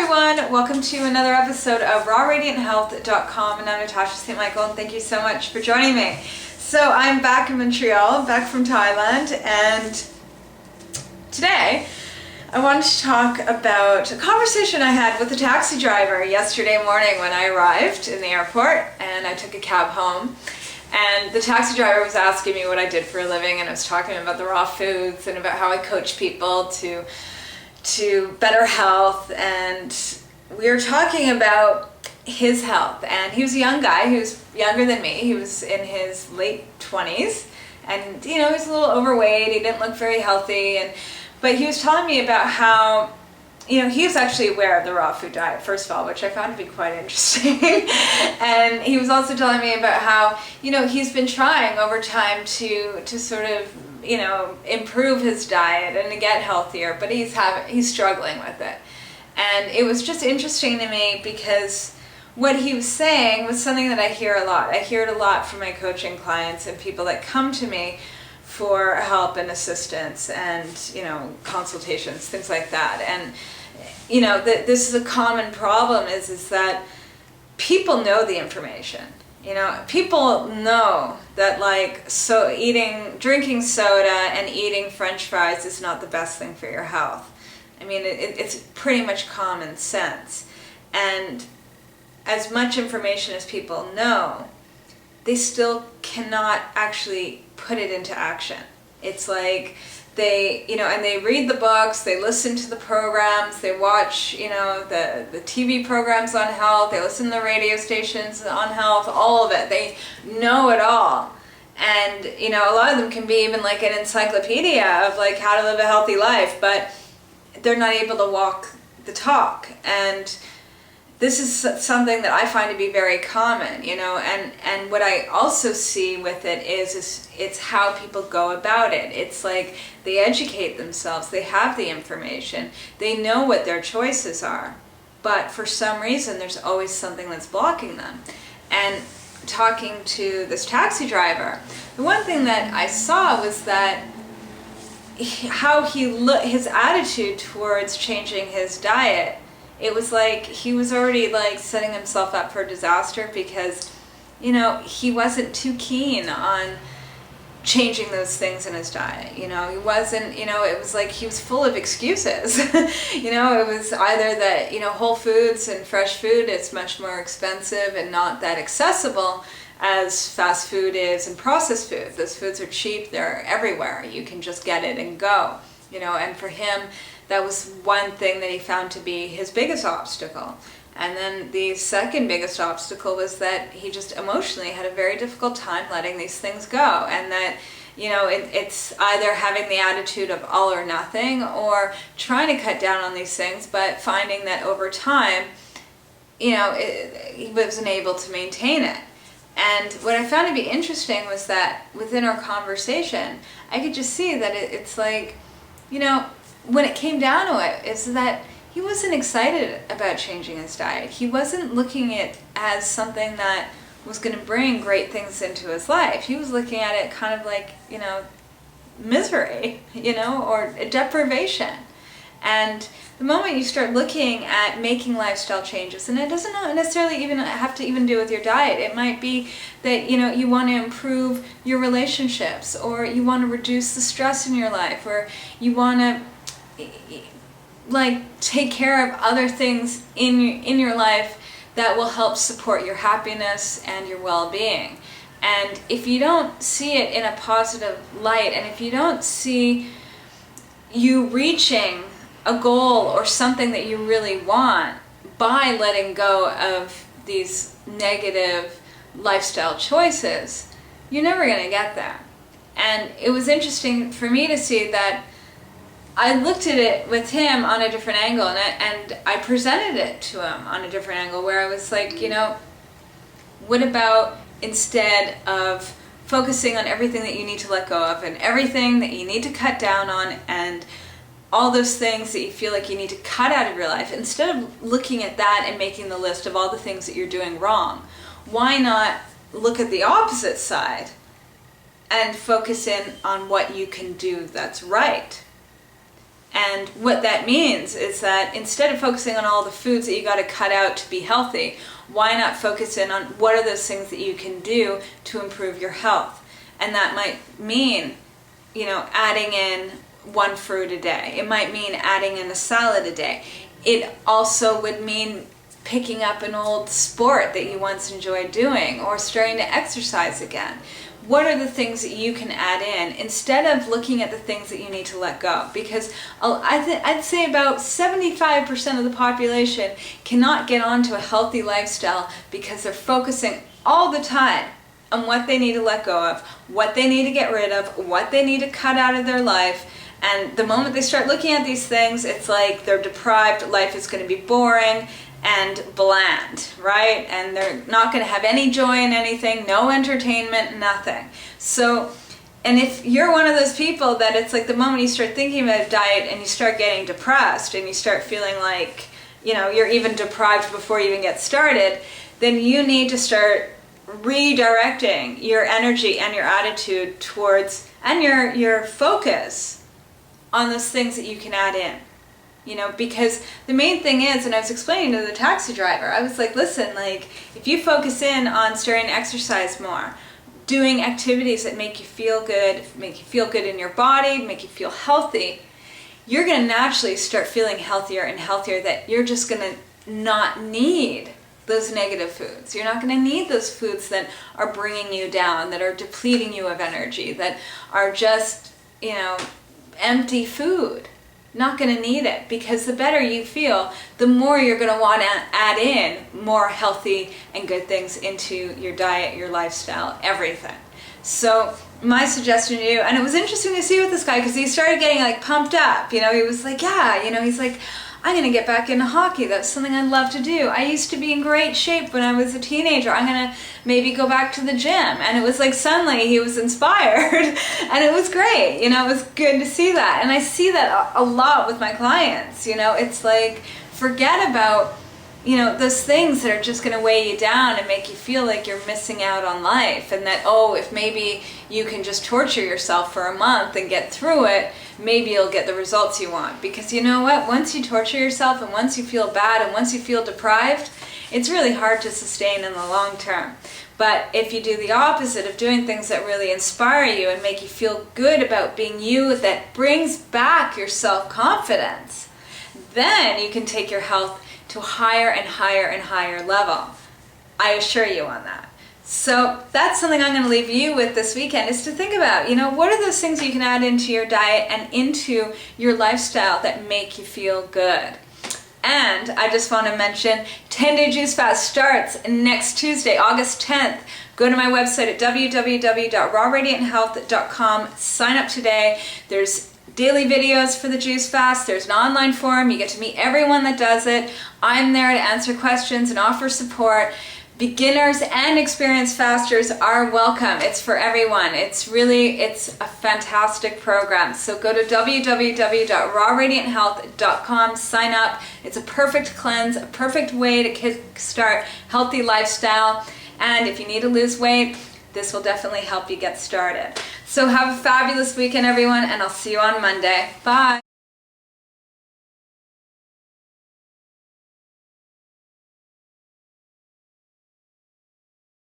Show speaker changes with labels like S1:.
S1: everyone, welcome to another episode of rawradianthealth.com, and I'm Natasha St. Michael, and thank you so much for joining me. So I'm back in Montreal, back from Thailand, and today I wanted to talk about a conversation I had with a taxi driver yesterday morning when I arrived in the airport and I took a cab home. And the taxi driver was asking me what I did for a living, and I was talking about the raw foods and about how I coach people to better health, and we were talking about his health. And he was a young guy, he was younger than me, he was in his late 20s, and he was a little overweight, he didn't look very healthy, but he was telling me about how he was actually aware of the raw food diet, first of all, which I found to be quite interesting. And he was also telling me about how, he's been trying over time to sort of, improve his diet and to get healthier, but he's struggling with it. And it was just interesting to me because what he was saying was something that I hear a lot. I hear it a lot from my coaching clients and people that come to me for help and assistance and, consultations, things like that. And, this is a common problem is that people know the information. People know that drinking soda and eating French fries is not the best thing for your health. I mean, it's pretty much common sense. And as much information as people know, they still cannot actually put it into action. It's like they read the books, they listen to the programs, they watch, the TV programs on health, they listen to the radio stations on health, all of it. They know it all. And, a lot of them can be even like an encyclopedia of like how to live a healthy life, but they're not able to walk the talk. And this is something that I find to be very common, and what I also see with it is it's how people go about it. It's like they educate themselves, they have the information, they know what their choices are, but for some reason there's always something that's blocking them. And talking to this taxi driver, the one thing that I saw was that his attitude towards changing his diet, it was like he was already like setting himself up for disaster because, he wasn't too keen on changing those things in his diet. He wasn't, it was like he was full of excuses. It was either that, Whole Foods and fresh food is much more expensive and not that accessible as fast food is and processed food. Those foods are cheap, they're everywhere. You can just get it and go, and for him, that was one thing that he found to be his biggest obstacle. And then the second biggest obstacle was that he just emotionally had a very difficult time letting these things go. And that, it's either having the attitude of all or nothing or trying to cut down on these things, but finding that over time, he wasn't able to maintain it. And what I found to be interesting was that within our conversation, I could just see that it's like, when it came down to it, is that he wasn't excited about changing his diet. He wasn't looking at it as something that was going to bring great things into his life. He was looking at it kind of like, misery, or deprivation. And the moment you start looking at making lifestyle changes, and it doesn't necessarily even have to even do with your diet. It might be that, you want to improve your relationships, or you want to reduce the stress in your life, or you want to take care of other things in your life that will help support your happiness and your well-being. And if you don't see it in a positive light, and if you don't see you reaching a goal or something that you really want by letting go of these negative lifestyle choices, you're never going to get there. And it was interesting for me to see that I looked at it with him on a different angle, and I presented it to him on a different angle, where I was like, what about instead of focusing on everything that you need to let go of and everything that you need to cut down on and all those things that you feel like you need to cut out of your life, instead of looking at that and making the list of all the things that you're doing wrong, why not look at the opposite side and focus in on what you can do that's right? And what that means is that instead of focusing on all the foods that you got to cut out to be healthy, why not focus in on what are those things that you can do to improve your health? And that might mean, adding in one fruit a day. It might mean adding in a salad a day. It also would mean picking up an old sport that you once enjoyed doing, or starting to exercise again. What are the things that you can add in instead of looking at the things that you need to let go? Because I'd say about 75% of the population cannot get onto a healthy lifestyle because they're focusing all the time on what they need to let go of, what they need to get rid of, what they need to cut out of their life. And the moment they start looking at these things, it's like they're deprived, life is going to be boring and bland, right? And they're not going to have any joy in anything, no entertainment, nothing. So, and if you're one of those people that it's like the moment you start thinking about a diet and you start getting depressed and you start feeling like, you're even deprived before you even get started, then you need to start redirecting your energy and your attitude towards, and your focus on those things that you can add in. Because the main thing is, and I was explaining to the taxi driver, I was like, listen, if you focus in on starting to exercise more, doing activities that make you feel good in your body, make you feel healthy, you're going to naturally start feeling healthier and healthier, that you're just going to not need those negative foods. You're not going to need those foods that are bringing you down, that are depleting you of energy, that are just, empty food. Not going to need it, because the better you feel, the more you're going to want to add in more healthy and good things into your diet, your lifestyle, everything. So my suggestion to you, and it was interesting to see with this guy because he started getting pumped up. He was like, he's like, I'm going to get back into hockey. That's something I love to do. I used to be in great shape when I was a teenager. I'm going to maybe go back to the gym. And it was like suddenly he was inspired and it was great. It was good to see that. And I see that a lot with my clients. It's like, forget about, those things that are just going to weigh you down and make you feel like you're missing out on life. And that, if maybe you can just torture yourself for a month and get through it, maybe you'll get the results you want. Because you know what? Once you torture yourself and once you feel bad and once you feel deprived, it's really hard to sustain in the long term. But if you do the opposite of doing things that really inspire you and make you feel good about being you, that brings back your self-confidence, then you can take your health to a higher and higher and higher level. I assure you on that. So that's something I'm going to leave you with this weekend, is to think about, what are those things you can add into your diet and into your lifestyle that make you feel good. And I just want to mention 10-Day Juice Fast starts next Tuesday, August 10th. Go to my website at www.rawradianthealth.com. Sign up today. There's daily videos for the Juice Fast. There's an online forum. You get to meet everyone that does it. I'm there to answer questions and offer support. Beginners and experienced fasters are welcome. It's for everyone. It's a fantastic program. So go to www.rawradianthealth.com, sign up. It's a perfect cleanse, a perfect way to kickstart healthy lifestyle. And if you need to lose weight, this will definitely help you get started. So have a fabulous weekend, everyone, and I'll see you on Monday. Bye.